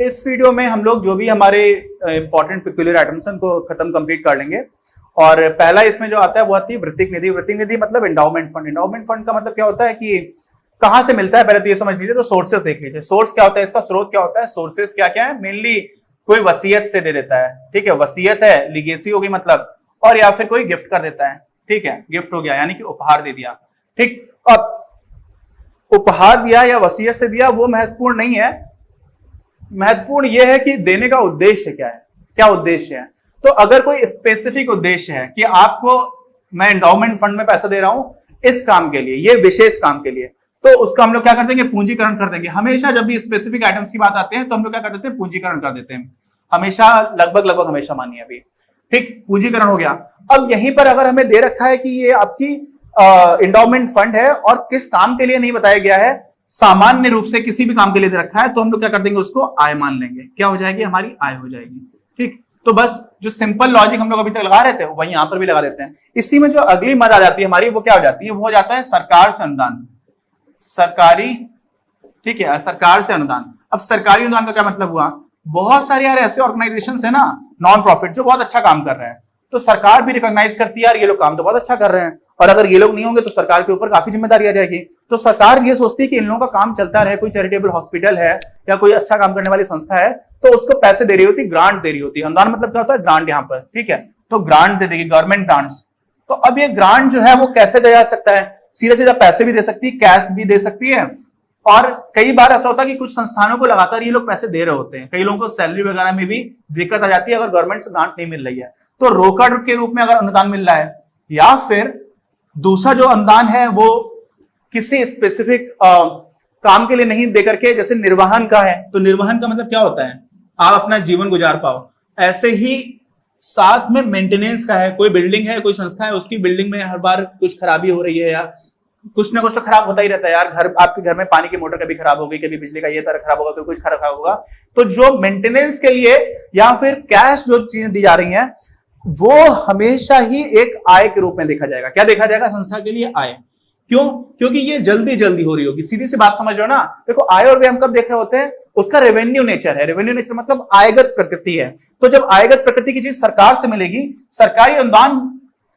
इस वीडियो में हम लोग जो भी हमारे इंपॉर्टेंट पेक्यूलियर आइटम्स हैं उनको खत्म कंप्लीट कर लेंगे। और पहला इसमें जो आता है वो आती है वृत्तिक निधि। वृत्तिक निधि मतलब एंडाउमेंट फंड। एंडाउमेंट फंड का मतलब क्या होता है कि कहां से मिलता है, पहले तो ये समझ लीजिए। तो सोर्सेस देख लीजिए, सोर्स क्या होता है, इसका स्रोत क्या होता है। सोर्सेस क्या क्या है, मेनली कोई वसीयत से दे देता है, ठीक है, वसीयत है, लिगेसी होगी मतलब, और या फिर कोई गिफ्ट कर देता है, ठीक है, गिफ्ट हो गया यानी कि उपहार दे दिया, ठीक। अब उपहार दिया या वसीयत से दिया वो महत्वपूर्ण नहीं है, महत्वपूर्ण यह है कि देने का उद्देश्य क्या है, क्या उद्देश्य है। तो अगर कोई स्पेसिफिक उद्देश्य है कि आपको मैं एंडाउमेंट फंड में पैसा दे रहा हूं इस काम के लिए, ये विशेष काम के लिए, तो उसका हम लोग क्या कर देंगे, पूंजीकरण कर देंगे। हमेशा जब भी स्पेसिफिक आइटम्स की बात आते हैं तो हम लोग क्या कर देते हैं, पूंजीकरण कर देते हैं। हमेशा, लगभग हमेशा मानिए अभी, ठीक, पूंजीकरण हो गया। अब यहीं पर अगर हमें दे रखा है कि ये आपकी एंडाउमेंट फंड है और किस काम के लिए नहीं बताया गया है, सामान्य रूप से किसी भी काम के लिए दे रखा है, तो हम लोग क्या कर देंगे, उसको आय मान लेंगे। क्या हो जाएगी, हमारी आय हो जाएगी, ठीक। तो बस जो सिंपल लॉजिक हम लोग अभी तक लगा रहे थे वही यहां पर भी लगा देते हैं। इसी में जो अगली मद आ जाती है हमारी, वो क्या हो जाती है, वो हो जाता है सरकार से अनुदान, सरकारी, ठीक है, सरकार से अनुदान। अब सरकारी अनुदान का क्या मतलब हुआ, बहुत सारे यार ऐसे ऑर्गेनाइजेशंस है ना, नॉन प्रॉफिट, जो बहुत अच्छा काम कर रहे हैं, तो सरकार भी रिकॉग्नाइज करती है यार ये लोग काम तो बहुत अच्छा कर रहे हैं, और अगर ये लोग नहीं होंगे तो सरकार के ऊपर काफी जिम्मेदारी आ जाएगी। तो सरकार ये सोचती है कि इन लोगों का काम चलता रहे, कोई चैरिटेबल हॉस्पिटल है या कोई अच्छा काम करने वाली संस्था है, तो उसको पैसे दे रही होती, ग्रांट दे रही होती है। अनुदान मतलब क्या होता है, ग्रांट यहाँ पर, ठीक है, तो ग्रांट दे देगी, गवर्नमेंट ग्रांट्स। तो अब ये ग्रांट जो है वो कैसे दिया जा सकता है, सीधे सीधा पैसे भी दे सकती है, कैश भी दे सकती है, और कई बार ऐसा होता है कि कुछ संस्थानों को लगातार ये लोग पैसे दे रहे होते हैं, कई लोगों को सैलरी वगैरह में भी दिक्कत आ जाती है अगर गवर्नमेंट से ग्रांट नहीं मिल रही है। तो रोकड़ के रूप में अगर अनुदान मिल रहा है, या फिर दूसरा जो अनुदान है वो किसी स्पेसिफिक काम के लिए नहीं दे करके, जैसे निर्वहन का है, तो निर्वहन का मतलब क्या होता है, आप अपना जीवन गुजार पाओ। ऐसे ही साथ में मेंटेनेंस का है, कोई बिल्डिंग है, कोई संस्था है, उसकी बिल्डिंग में हर बार कुछ खराबी हो रही है, या कुछ ना कुछ तो खराब होता ही रहता है यार। घर, आपके घर में पानी की मोटर कभी खराब हो गई, कभी बिजली का ये तार खराब होगा, कभी कुछ खराब होगा, तो जो मेंटेनेंस के लिए या फिर कैश जो चीजें दी जा रही हैं वो हमेशा ही एक आय के रूप में देखा जाएगा। क्या देखा जाएगा, संस्था के लिए आय। क्यों, क्योंकि ये जल्दी जल्दी हो रही होगी, सीधी सी बात समझ रहे हो ना। देखो आय और व्यय हम कब देख रहे होते हैं, उसका रेवेन्यू नेचर है। रेवेन्यू नेचर मतलब आयगत प्रकृति है। तो जब आयगत प्रकृति की चीज सरकार से मिलेगी, सरकारी अनुदान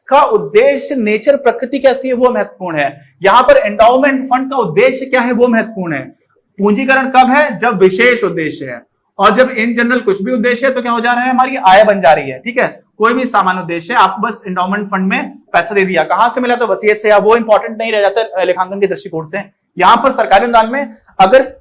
का उद्देश्य, नेचर, प्रकृति कैसी है वो महत्वपूर्ण है। यहां पर एंडाउमेंट फंड का उद्देश्य क्या है वो महत्वपूर्ण है। पूंजीकरण कब है, जब विशेष उद्देश्य है, और जब इन जनरल कुछ भी उद्देश्य है तो क्या हो जा रहा है, हमारी आय बन जा रही है, ठीक है। कोई भी सामान्य उद्देश्य है, आप बस एंडाउमेंट फंड में पैसा दे दिया, कहां से मिला, तो वसीयत से, या वो इंपॉर्टेंट नहीं रह जाता लेखांकन के दृष्टिकोण से। यहां पर सरकारी अनुदान में अगर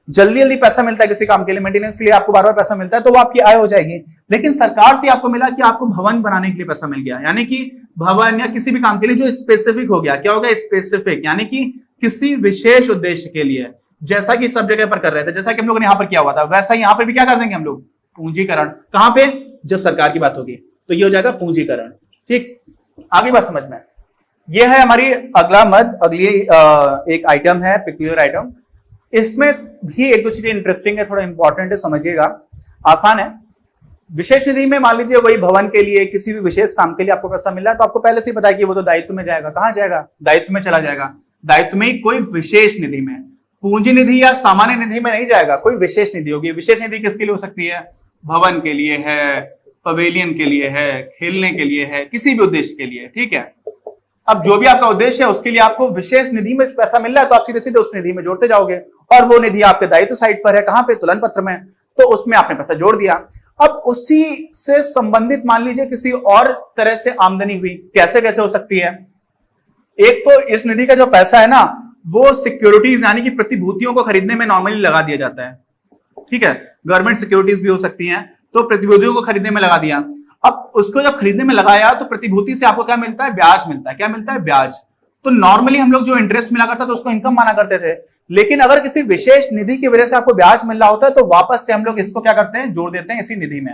जल्दी जल्दी पैसा मिलता है किसी काम के लिए, मेंटेनेंस के लिए आपको बार बार पैसा मिलता है, तो वो आपकी आय हो जाएगी। लेकिन सरकार से आपको मिला कि आपको भवन बनाने के लिए पैसा मिल गया, यानी कि भवन या किसी भी काम के लिए जो स्पेसिफिक हो गया, क्या हो गया, स्पेसिफिक, यानी कि किसी विशेष उद्देश्य के लिए, जैसा कि सब जगह पर कर रहे थे, जैसा कि हम लोगों ने यहाँ पर किया हुआ था, वैसा ही यहाँ पर भी क्या कर देंगे हम लोग, पूंजीकरण। कहां पे, जब सरकार की बात होगी तो ये हो जाएगा पूंजीकरण, ठीक। आगे बात समझ में, ये है हमारी अगला मद, अगली एक आइटम है पेक्यूलियर आइटम। इसमें भी एक दो चीजें इंटरेस्टिंग है, थोड़ा इंपॉर्टेंट है, समझिएगा, आसान है। विशेष निधि में मान लीजिए वही भवन के लिए, किसी भी विशेष काम के लिए आपको पैसा मिल रहा है, तो आपको पहले से ही पता है कि वो तो दायित्व में जाएगा। कहां जाएगा, दायित्व में चला जाएगा। दायित्व में ही, कोई विशेष निधि में, पूंजी निधि या सामान्य निधि में नहीं जाएगा, कोई विशेष निधि होगी। विशेष निधि किसके लिए हो सकती है, भवन के लिए है, पवेलियन के लिए है, खेलने के लिए है, किसी भी उद्देश्य के लिए, ठीक है। अब जो भी आपका उद्देश्य है उसके लिए आपको विशेष निधि में पैसा मिल रहा है, तो आप सीधे सीधे उस निधि में जोड़ते जाओगे, और वो निधि आपके दायित्व साइड पर है, कहां पे, तुलन पत्र में, तो उसमें आपने पैसा जोड़ दिया। अब उसी से संबंधित मान लीजिए किसी और तरह से आमदनी हुई, कैसे कैसे हो सकती है। एक तो इस निधि का जो पैसा है ना, वो सिक्योरिटीज यानी कि प्रतिभूतियों को खरीदने में नॉर्मली लगा दिया जाता है, ठीक है। गवर्नमेंट सिक्योरिटीज भी हो सकती हैं, तो प्रतिभूतियों को खरीदने में लगा दिया। अब उसको जब खरीदने में लगाया तो प्रतिभूति से आपको क्या मिलता है, ब्याज मिलता है। क्या मिलता है, ब्याज। तो नॉर्मली हम लोग जो इंटरेस्ट मिला करता था उसको इनकम माना करते थे, लेकिन अगर किसी विशेष निधि की वजह से आपको ब्याज मिल रहा होता है तो वापस से हम लोग इसको क्या करते हैं, जोड़ देते हैं इसी निधि में।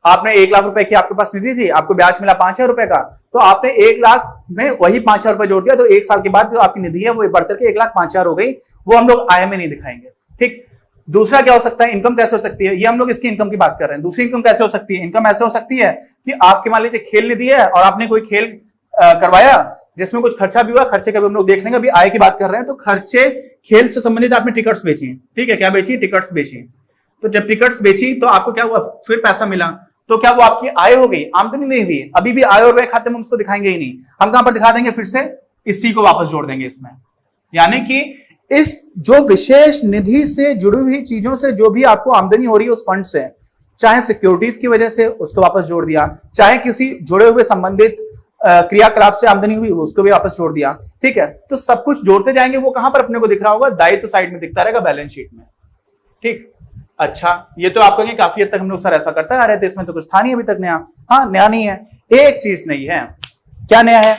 आपने 1 लाख रुपए की आपके पास निधि थी, आपको ब्याज मिला 5,000 रुपए का, तो आपने 1 लाख में वही 5,000 रुपए जोड़ दिया, तो 1 साल के बाद जो आपकी निधि है वो बढ़कर के 1,05,000 हो गई। वो हम लोग आय में नहीं दिखाएंगे, ठीक। दूसरा क्या हो सकता है, इनकम कैसे हो सकती है, ये हम लोग इसकी इनकम की बात कर रहे हैं। दूसरी इनकम कैसे हो सकती है, इनकम ऐसे हो सकती है कि आपके मान लीजिए खेल निधि है और आपने कोई खेल करवाया जिसमें कुछ खर्चा भी हुआ, खर्चे का भी हम लोग देख लेंगे, अभी आय की बात कर रहे हैं। तो खर्चे, खेल से संबंधित आपने टिकट्स बेची, ठीक है, क्या बेची, टिकट्स बेची। तो जब टिकट्स बेची तो आपको क्या हुआ, फिर पैसा मिला, तो क्या वो आपकी आय हो गई, आमदनी नहीं हुई। अभी भी आय और व्यय खाते में हम उसको दिखाएंगे ही नहीं, हम कहां पर दिखा देंगे, फिर से इसी को वापस जोड़ देंगे इसमें। यानी कि इस जो विशेष निधि से जुड़ी हुई चीजों से जो भी आपको आमदनी हो रही है उस फंड से, चाहे सिक्योरिटीज की वजह से उसको वापस जोड़ दिया, चाहे किसी जुड़े हुए संबंधित क्रियाकलाप से आमदनी हुई उसको भी वापस जोड़ दिया, ठीक है। तो सब कुछ जोड़ते जाएंगे, वो कहां पर अपने को दिख रहा होगा, दायित्व साइड में दिखता रहेगा, बैलेंस शीट में, ठीक। अच्छा, ये तो आप कहेंगे काफी हद तक हम लोग सर ऐसा करता है, अरे इसमें तो कुछ था नहीं अभी तक नया। हाँ, नया नहीं है, एक चीज नहीं है। क्या नया है?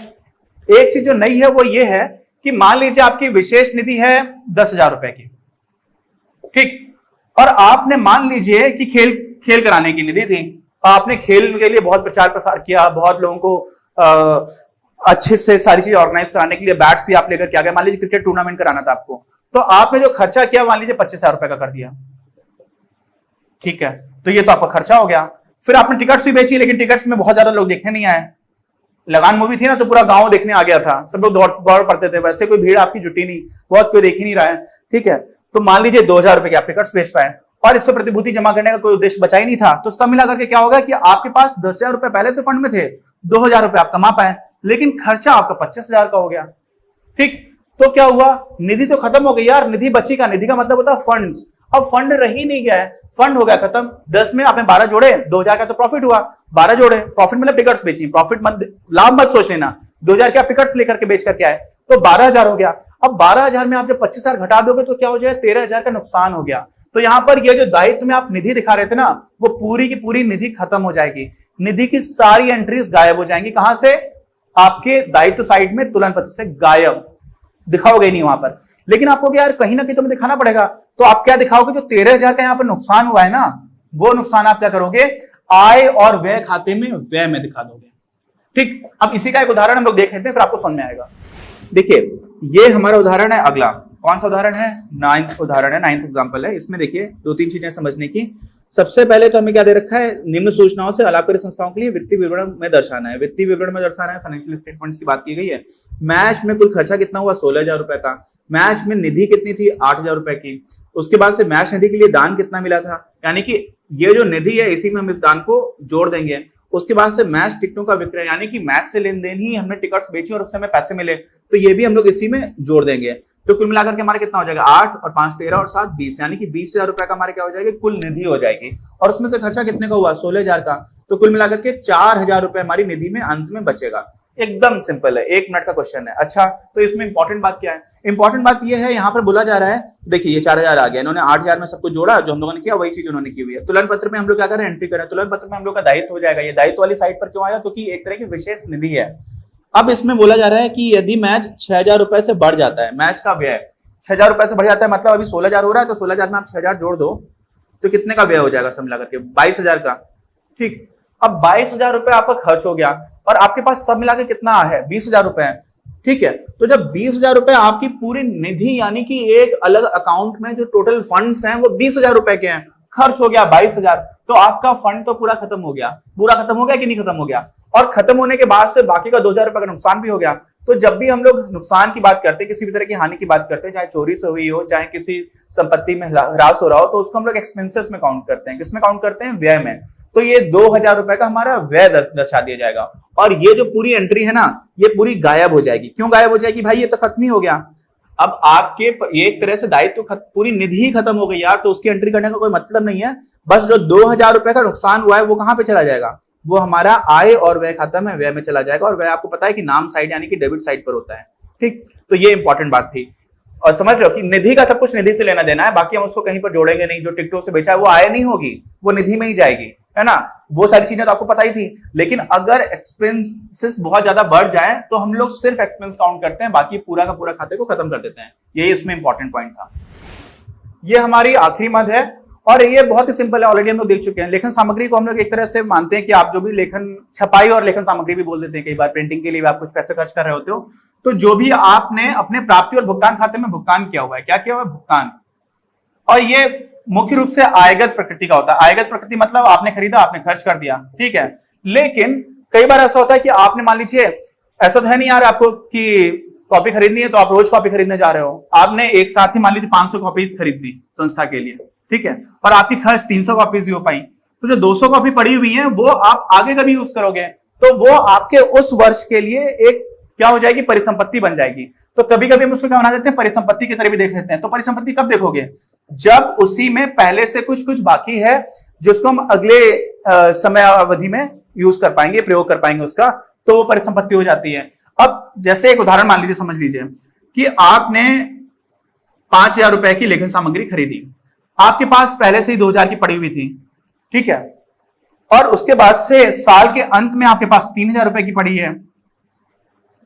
एक चीज जो नई है वो ये है कि मान लीजिए आपकी विशेष निधि है 10,000 रुपए की, ठीक, और आपने मान लीजिए कि खेल कराने की निधि थी, आपने खेल के लिए बहुत प्रचार प्रसार किया, बहुत लोगों को अच्छे से सारी चीज ऑर्गेनाइज कराने के लिए बैट्स भी आप लेकर के आ गए, मान लीजिए क्रिकेट टूर्नामेंट कराना था आपको, तो आपने जो खर्चा किया मान लीजिए 25,000 रुपए का कर दिया, ठीक है, तो ये तो आपका खर्चा हो गया। फिर आपने टिकट्स भी बेची, लेकिन टिकट्स में बहुत ज्यादा लोग देखने नहीं आए। लगान मूवी थी ना, तो पूरा गांव देखने आ गया था, सब लोग दौड़ पड़ते थे, वैसे कोई भीड़ आपकी जुटी नहीं, बहुत कोई देख ही नहीं रहा है, ठीक है। तो मान लीजिए 2,000 रुपए के आप टिकट्स बेच पाए और इस पर प्रतिभूति जमा करने का कोई उद्देश्य बचा ही नहीं था, तो सब मिलाकर के क्या होगा कि आपके पास 10,000 रुपए पहले से फंड में थे, 2,000 रुपए आप कमा पाए, लेकिन खर्चा आपका 25,000 का हो गया, ठीक। तो क्या हुआ, निधि तो खत्म हो गई यार, निधि बची का, निधि का मतलब होता है फंड। अब फंड रह ही नहीं गया है, फंड हो गया खत्म। 10 में आपने 12 जोड़े, 2,000 का तो प्रॉफिट हुआ, 12 जोड़े प्रॉफिट मतलब टिकट्स बेची, प्रॉफिट मत, लाभ मत सोच लेना, 2,000 के आप टिकट्स लेकर के बेच करके आए तो 12,000 हो गया। अब 12,000 में आप जब 25,000 घटा दोगे तो क्या हो जाए, 13,000 का नुकसान हो गया। तो यहां पर ये जो दायित्व में आप निधि दिखा रहे थे ना, वो पूरी की पूरी निधि खत्म हो जाएगी, निधि की सारी एंट्रीज गायब हो जाएंगी। कहां से? आपके दायित्व साइड में तुलन पत्र से गायब, दिखाओगे नहीं वहां पर। लेकिन आपको यार कहीं ना कहीं तो दिखाना पड़ेगा, तो आप क्या दिखाओगे, जो 13,000 का यहां पर नुकसान हुआ है ना, वो नुकसान आप क्या करोगे, आय और व्यय खाते में व्यय में दिखा दोगे, ठीक। अब इसी का एक उदाहरण हम लोग देख लेते हैं, फिर आपको समझ में आएगा। देखिए, ये हमारा उदाहरण है, अगला कौन सा उदाहरण है, 9th उदाहरण है, 9th एग्जांपल है। इसमें देखिए 2-3 चीजें समझने की। सबसे पहले तो हमें क्या दे रखा है, निम्न सूचनाओं से अलाभकारी संस्थाओं के लिए वित्तीय विवरण में दर्शाना है, वित्तीय विवरण में दर्शाना है, फाइनेंशियल स्टेटमेंट्स की बात की गई है। मैच में कुल खर्चा कितना हुआ, 16,000 रुपए का। मैच में निधि कितनी थी, 8,000 रुपए की। उसके बाद से मैच निधि के लिए दान कितना मिला था, यानी कि ये जो निधि है इसी में हम इस दान को जोड़ देंगे। उसके बाद से मैच टिकटों का विक्रय, यानी कि मैच से लेन देन ही हमने टिकट्स बेची और उससे हमें पैसे मिले, तो ये भी हम लोग इसी में जोड़ देंगे। तो कुल मिलाकर के हमारे कितना हो जाएगा, 8 और 5 13 और 7 20, यानी कि 20,000 रुपए का हमारे क्या हो जाएगा, कुल निधि हो जाएगी। और उसमें से खर्चा कितने का हुआ, 16,000 का। तो कुल मिलाकर के 4,000 रुपए हमारी निधि में अंत में बचेगा। एकदम सिंपल है, 1 मिनट का क्वेश्चन है। अच्छा, तो इसमें इंपॉर्टेंट बात क्या है, इंपॉर्टेंट बात ये है, यहाँ पर बोला जा रहा है, देखिए ये 4,000 आ गया, इन्होंने 8,000 में सबको जोड़ा, जो हम लोगों ने किया वही चीज उन्होंने की हुई है। तुलन पत्र में हम लोग क्या करें, एंट्री करें, तुलन पत्र में हम लोग का दायित्व हो जाएगा। ये दायित्व वाली साइड पर क्यों आया, क्योंकि एक तरह की विशेष निधि है। अब इसमें बोला जा रहा है कि यदि मैच 6,000 रुपए से बढ़ जाता है, मैच का व्यय 6,000 रुपए से बढ़ जाता है, मतलब अभी 16,000 हो रहा है, तो 16,000 में आप 6,000 जोड़ दो तो कितने का व्यय हो जाएगा, सब मिलाकर के 22,000 का, ठीक। अब 22,000 रुपए आपका खर्च हो गया और आपके पास सब मिला के कितना है, 20,000 रुपए है, ठीक है। तो जब 20,000 रुपए आपकी पूरी निधि, यानी कि एक अलग अकाउंट में जो टोटल फंड्स हैं वो 20,000 रुपए के हैं, खर्च हो गया 22,000, तो आपका फंड तो पूरा खत्म हो गया। पूरा खत्म हो गया कि नहीं खत्म हो गया, और खत्म होने के बाद से बाकी का 2,000 रुपए का नुकसान भी हो गया। तो जब भी हम लोग नुकसान की बात करते हैं, किसी भी तरह की हानि की बात करते हैं, चाहे चोरी से हुई हो, चाहे किसी संपत्ति में ह्रास हो रहा हो, तो उसको हम लोग एक्सपेंसेस में काउंट करते हैं। किसमें काउंट करते हैं, व्यय में। तो ये 2,000 रुपए का हमारा व्यय दर्शा दिया जाएगा, और ये जो पूरी एंट्री है ना, ये पूरी गायब हो जाएगी। क्यों गायब हो जाएगी भाई, ये तो खत्म ही हो गया। अब आपके एक तरह से दायित्व पूरी निधि ही खत्म हो गई यार, तो उसकी एंट्री करने का कोई मतलब नहीं है। बस जो 2,000 रुपए का नुकसान हुआ है वो कहां पे चला जाएगा, वो हमारा आय और व्यय खाता में व्यय में चला जाएगा, और व्यय आपको पता है कि नाम साइड यानी कि डेबिट साइड पर होता है, ठीक। तो ये इंपॉर्टेंट बात थी, और समझ रहे हो कि निधि का सब कुछ निधि से लेना देना है, बाकी हम उसको कहीं पर जोड़ेंगे नहीं। जो टिकटों से बेचा है वो आय नहीं होगी, वो निधि में ही जाएगी, है ना। वो सारी चीजें तो आपको पता ही थी। लेकिन अगर एक्सपेंसेस बहुत ज्यादा बढ़ जाए तो हम लोग सिर्फ एक्सपेंस काउंट करते हैं, बाकी पूरा का पूरा खाते को खत्म कर देते हैं। यही इसमें इंपॉर्टेंट पॉइंट था। ये हमारी आखिरी मद है, और ये बहुत ही सिंपल है, ऑलरेडी हम लोग देख चुके हैं। लेखन सामग्री को हम लोग एक तरह से मानते हैं कि आप जो भी लेखन, छपाई और लेखन सामग्री भी बोल देते हैं कई बार, प्रिंटिंग के लिए भी आप कुछ पैसे खर्च कर रहे होते हो, तो जो भी आपने अपने प्राप्ति और भुगतान खाते में भुगतान किया हुआ है, क्या किया हुआ है, भुगतान। और ये मुख्य रूप से आयगत प्रकृति का होता है। आयगत प्रकृति मतलब आपने खरीदा, आपने खर्च कर दिया, ठीक है। लेकिन कई बार ऐसा होता है कि आपने मान लीजिए, ऐसा तो है नहीं यार आपको कि कॉपी खरीदनी है तो आप रोज कॉपी खरीदने जा रहे हो, आपने एक साथ ही मान लीजिए 500 कॉपीज खरीद ली संस्था के लिए, ठीक है, और आपकी खर्च 300 कॉपीज ही हो पाई, तो जो 200 कॉपी पड़ी हुई है वो आप आगे कभी यूज करोगे तो वो आपके उस वर्ष के लिए एक क्या हो जाएगी, परिसंपत्ति बन जाएगी। तो कभी कभी हम उसको क्या बना देते हैं, परिसंपत्ति की तरह भी देख लेते हैं। तो परिसंपत्ति कब देखोगे, जब उसी में पहले से कुछ कुछ बाकी है जिसको हम अगले समय अवधि में यूज कर पाएंगे, प्रयोग कर पाएंगे उसका, तो वो परिसंपत्ति हो जाती है। अब जैसे एक उदाहरण मान लीजिए, समझ लीजिए कि आपने 5,000 रुपए की लेखन सामग्री खरीदी, आपके पास पहले से ही 2,000 की पड़ी हुई थी, ठीक है, और उसके बाद से साल के अंत में आपके पास 3,000 रुपए की पड़ी है,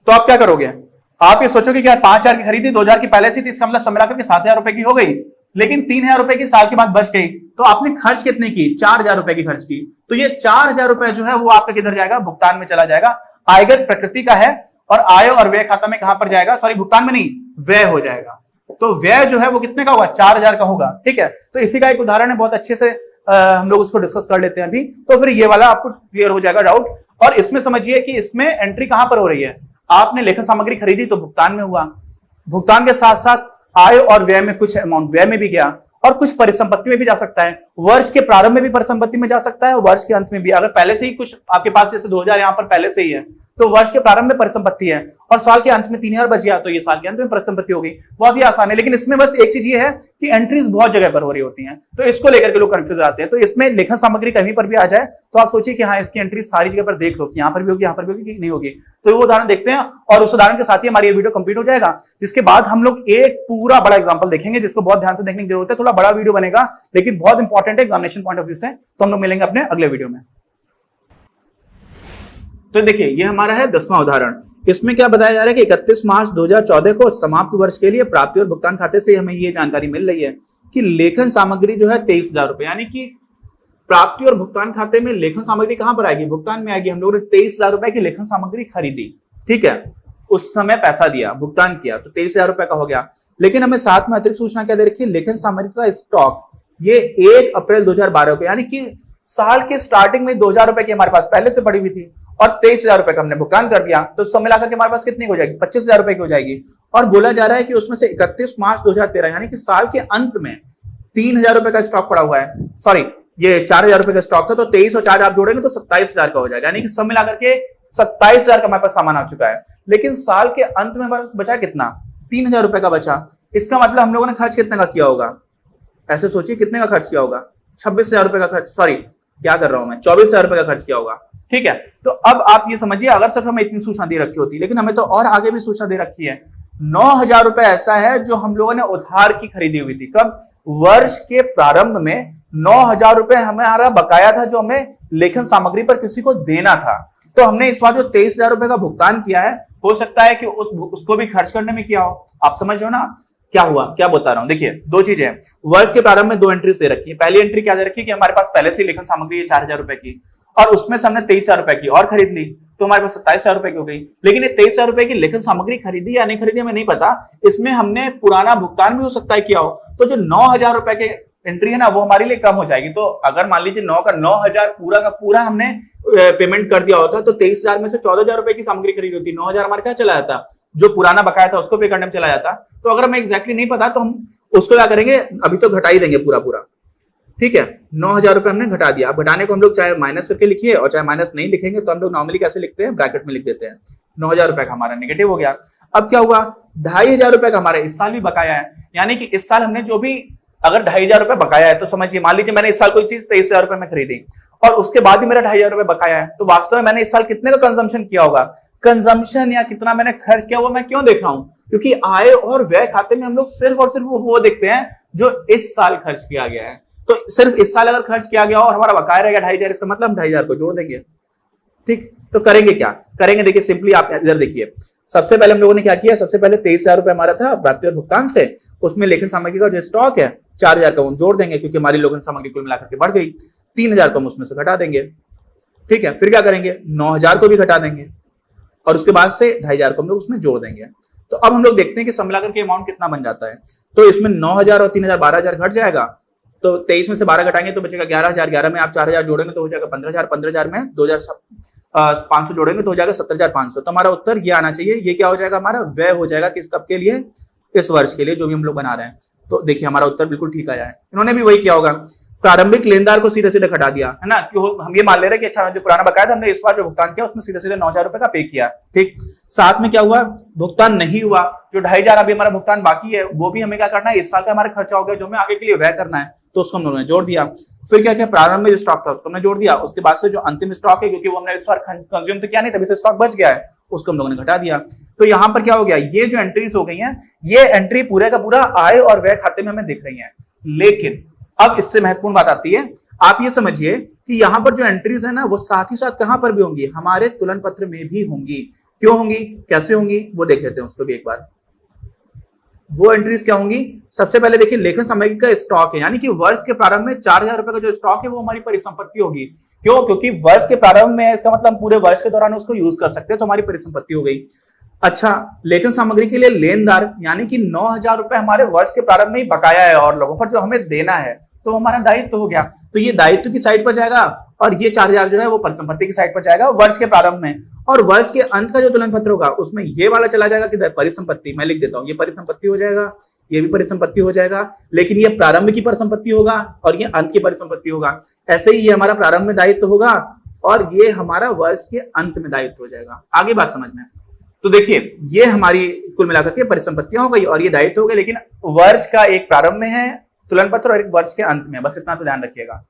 तो आप क्या करोगे, आप ये सोचोगे कि यार 5,000 की खरीदी, 2,000 की पहले से थी, इसका मतलब सब मिलाकर के 7,000 रुपए की हो गई, लेकिन 3,000 रुपए की साल के बाद बच गई, तो आपने खर्च कितने की, 4,000 रुपए की खर्च की। तो ये 4,000 रुपए जो है वो आपका किधर जाएगा, भुगतान में चला जाएगा। आयकर प्रकृति का है और आय और व्यय खाता में कहां पर जाएगा, सॉरी भुगतान में नहीं, व्यय हो जाएगा। तो व्यय जो है वो कितने का होगा, 4,000 का होगा, ठीक है। तो इसी का एक उदाहरण है, बहुत अच्छे से हम लोग उसको डिस्कस कर लेते हैं अभी, तो फिर ये वाला आपको क्लियर हो जाएगा डाउट। और इसमें समझिए कि इसमें एंट्री कहां पर हो रही है, आपने लेखन सामग्री खरीदी तो भुगतान में हुआ, भुगतान के साथ साथ आय और व्यय में कुछ अमाउंट व्यय में भी गया, और कुछ परिसंपत्ति में भी जा सकता है। वर्ष के प्रारंभ में भी परिसंपत्ति में जा सकता है, वर्ष के अंत में भी। अगर पहले से ही कुछ आपके पास, जैसे 2,000 यहां पर पहले से ही है, तो वर्ष के प्रारंभ में परिसंपत्ति है, और साल के अंत में 3,000 बच गया, तो ये साल के अंत में परिसंपत्ति हो गई। बहुत ही आसान है, लेकिन इसमें बस एक चीज ये है कि एंट्रीज बहुत जगह पर हो रही होती हैं, तो इसको लेकर के लोग कंफ्यूज आते हैं। तो इसमें लेखन सामग्री कहीं पर भी आ जाए तो आप सोचिए कि हाँ, इसकी एंट्री सारी जगह पर देख लो कि यहाँ पर भी होगी, यहाँ पर भी होगी कि नहीं होगी। तो वो उदाहरण देखते हैं, और उस उदाहरण के साथ ही हमारी ये वीडियो कंप्लीट हो जाएगा, जिसके बाद हम लोग एक पूरा बड़ा एग्जाम्पल देखेंगे, जिसको बहुत ध्यान से देखने की जरूरत है। थोड़ा बड़ा वीडियो बनेगा, लेकिन बहुत इंपॉर्टेंट है एग्जामिनेशन पॉइंट ऑफ व्यू से। तो हम लोग मिलेंगे अपने अगले वीडियो में। तो देखिए, ये हमारा है 10वां उदाहरण। इसमें क्या बताया जा रहा है कि 31 मार्च 2014 को समाप्त वर्ष के लिए प्राप्ति और भुगतान खाते से हमें ये जानकारी मिल रही है कि लेखन सामग्री जो है 23,000 रुपए, यानी कि प्राप्ति और भुगतान खाते में लेखन सामग्री कहां पर आएगी, भुगतान में आएगी। हम लोगों ने 23,000 रुपए की लेखन सामग्री खरीदी, ठीक है, उस समय पैसा दिया, भुगतान किया, तो 23,000 रुपए का हो गया। लेकिन हमें साथ में अतिरिक्त सूचना क्या दे रखी है, लेखन सामग्री का स्टॉक ये 1 अप्रैल 2012 को, यानी कि साल के स्टार्टिंग में 2,000 रुपए की हमारे पास पहले से पड़ी हुई थी, और 23,000 रुपए का हमने भुगतान कर दिया, तो सब मिलाकर के हमारे पास कितनी हो जाएगी, 25,000 रुपए की हो जाएगी। और बोला जा रहा है कि उसमें से 31 मार्च 2013, यानी कि साल के अंत में 3,000 रुपए का स्टॉक पड़ा हुआ है, सॉरी ये 4,000 रुपए का स्टॉक था, तो 23 और 4 आप जोड़ेंगे तो 27,000 का हो जाएगा, यानी कि सब मिलाकर के 27,000 का हमारे पास सामान आ चुका है। लेकिन साल के अंत में हमारे पास बचा कितना, 3,000 रुपए का बचा। इसका मतलब हम लोगों ने खर्च कितने का किया होगा, ऐसे सोचिए कितने का खर्च किया होगा, 26,000 रुपए का खर्च, सॉरी क्या कर रहा हूं मैं, 24,000 रुपए का खर्च किया होगा, ठीक है। तो अब आप ये समझिए, अगर सिर्फ हमें इतनी सूचना दे रखी होती, लेकिन हमें तो और आगे भी सूचना दे रखी है। 9,000 रुपए ऐसा है जो हम लोगों ने उधार की खरीदी हुई थी, कब, वर्ष के प्रारंभ में 9,000 रुपए हमारा बकाया था, जो हमें लेखन सामग्री पर किसी को देना था। तो हमने इस बार जो 23,000 रुपए का भुगतान किया है, हो सकता है कि उसको भी खर्च करने में किया हो। आप समझ रहे हो ना क्या हुआ, क्या बता रहा हूं। देखिए, दो चीजें हैं, वर्ष के प्रारंभ में 2 एंट्री दे रखी है। पहली एंट्री क्या दे रखी है कि हमारे पास पहले से लेखन सामग्री है 4,000 रुपए की, और उसमें से हमने 23,000 रुपए की और खरीद ली, तो हमारे पास 27,000 रुपए की हो गई। लेकिन ये 23,000 रुपए की लेखन सामग्री खरीदी या नहीं खरीदी हमें नहीं पता, इसमें हमने पुराना भुगतान भी हो सकता है किया हो, तो जो 9,000 रुपए के एंट्री है ना, वो हमारे लिए कम हो जाएगी। तो अगर मान लीजिए 9 का 9,000 पूरा का पूरा हमने पेमेंट कर दिया होता, तो 23,000 में से 14,000 रुपए की सामग्री खरीदी होती, 9,000 हमारे क्या चला जाता, जो पुराना बकाया था उसको पे करने में चला जाता। तो अगर हमें एग्जैक्टली नहीं पता तो हम उसको क्या करेंगे, अभी तो घटा ही देंगे पूरा पूरा, ठीक है। 9,000 रुपए हमने घटा दिया। अब घटाने को हम लोग चाहे माइनस करके लिखिए और चाहे माइनस नहीं लिखेंगे तो हम लोग नॉर्मली कैसे लिखते हैं, ब्रैकेट में लिख देते हैं। 9,000 रुपए का हमारा नेगेटिव हो गया। अब क्या हुआ, 2,500 रुपए का हमारा इस साल भी बकाया है, यानी कि इस साल हमने जो भी अगर 2,500 रुपए बकाया है, तो समझिए मान लीजिए मैंने इस साल कोई चीज 23,000 रुपए में खरीदी और उसके बाद ही मेरा 2,500 रुपए बकाया है, तो वास्तव में मैंने इस साल कितने का कंजम्पशन किया होगा, कंजम्पशन या कितना मैंने खर्च किया वो मैं क्यों देख रहा हूं, क्योंकि आय और व्यय खाते में हम लोग सिर्फ और सिर्फ वो देखते हैं जो इस साल खर्च किया गया है। तो सिर्फ इस साल अगर खर्च किया गया और हमारा बकाया रहेगा 2,500, इसका मतलब हम 2,500 को जोड़ देंगे, ठीक। तो करेंगे क्या करेंगे, देखिए सिंपली आप इधर देखिए, सबसे पहले हम लोगों ने क्या किया, सबसे पहले 23,000 रुपए हमारा था प्राप्ति और भुगतान से, उसमें लेखन सामग्री का जो स्टॉक है 4,000 का वो जोड़ देंगे, क्योंकि हमारी लेखन सामग्री कुल मिलाकर के बढ़ गई। 3,000 को हम उसमें से घटा देंगे, ठीक है। फिर क्या करेंगे, 9,000 को भी घटा देंगे और उसके बाद से 2,500 को हम लोग उसमें जोड़ देंगे। तो अब हम लोग देखते हैं कि सब मिलाकर के अमाउंट कितना बन जाता है। तो इसमें 9,000 और 3,000 12,000 घट जाएगा, तो 23 में से 12 घटाएंगे तो बचेगा 11,000, 11 में आप 4,000 जोड़ेंगे तो हो जाएगा 15,000, 15,000 में 2,500 जोड़ेंगे तो हो जाएगा 17,500। तो हमारा उत्तर ये आना चाहिए, ये क्या हो जाएगा, हमारा व्यय हो जाएगा किस कब के लिए, इस वर्ष के लिए जो भी हम लोग बना रहे हैं। तो देखिए हमारा उत्तर बिल्कुल ठीक आया है। इन्होंने भी वही किया होगा, प्रारंभिक लेनदार को सीधे सीधे घटा दिया, है ना, क्यों हम ये मान ले रहे हैं कि अच्छा जो पुराना बकाया था हमने इस बार जो भुगतान किया उसमें सीधे सीधे 9,000 रुपए का पे किया, ठीक। साथ में क्या हुआ, भुगतान नहीं हुआ, जो 2,500 अभी हमारा भुगतान बाकी है वो भी हमें क्या करना है, इस साल का हमारा खर्चा हो गया जो हमें आगे के लिए व्यय करना है, तो उसको हम लोगों ने जोड़ दिया। फिर क्या किया, प्रारंभ में जो स्टॉक था उसको हमने जोड़ दिया, उसके बाद से जो अंतिम स्टॉक है क्योंकि वो हमने इस बार कंज्यूम तो किया नहीं तभी तो स्टॉक बच गया है, उसको हम लोगों ने घटा दिया। तो यहां पर क्या हो गया, ये जो एंट्रीज हो गई हैं ये एंट्री पूरे का पूरा आय और व्यय खाते में हमें दिख रही हैं। लेकिन अब इससे महत्वपूर्ण बात आती है, आप ये समझिए कि यहां पर जो एंट्रीज है ना वो साथ ही साथ कहां पर भी होंगी, हमारे तुलन पत्र में भी होंगी। क्यों होंगी, कैसे होंगी, वो देख लेते हैं उसको भी एक बार। वो एंट्रीज क्या होंगी, सबसे पहले देखिए लेखन सामग्री का स्टॉक है, यानी कि वर्ष के प्रारंभ में 4,000 रुपए का जो स्टॉक है वो हमारी परिसंपत्ति होगी। क्यों, क्योंकि वर्ष के प्रारंभ में, इसका मतलब पूरे वर्ष के दौरान उसको यूज कर सकते हैं, तो हमारी परिसंपत्ति हो गई। अच्छा, लेखन सामग्री के लिए लेनदार, यानी कि 9,000 रुपए हमारे वर्ष के प्रारंभ में ही बकाया है और लोगों पर जो हमें देना है, तो हमारा दायित्व हो गया, तो ये दायित्व की साइड पर जाएगा और ये 4,000 जो है वो परिसंपत्ति की साइड पर जाएगा वर्ष के प्रारंभ में। और वर्ष के अंत का जो तुलन पत्र होगा उसमें ये वाला चला जाएगा किधर, परिसंपत्ति। मैं लिख देता हूं, ये परिसंपत्ति हो जाएगा, ये भी परिसंपत्ति हो जाएगा, लेकिन ये प्रारंभ की परिसंपत्ति होगा और ये अंत की परिसंपत्ति होगा। ऐसे ही ये हमारा प्रारंभ में दायित्व होगा और ये हमारा वर्ष के अंत में दायित्व हो जाएगा। आगे बात समझना है, तो देखिए ये हमारी कुल मिलाकर के परिसंपत्तियां हो गई और ये दायित्व हो गए, लेकिन वर्ष का एक प्रारंभ में है तुलन पत्र और एक वर्ष के अंत में, बस इतना सा ध्यान रखिएगा।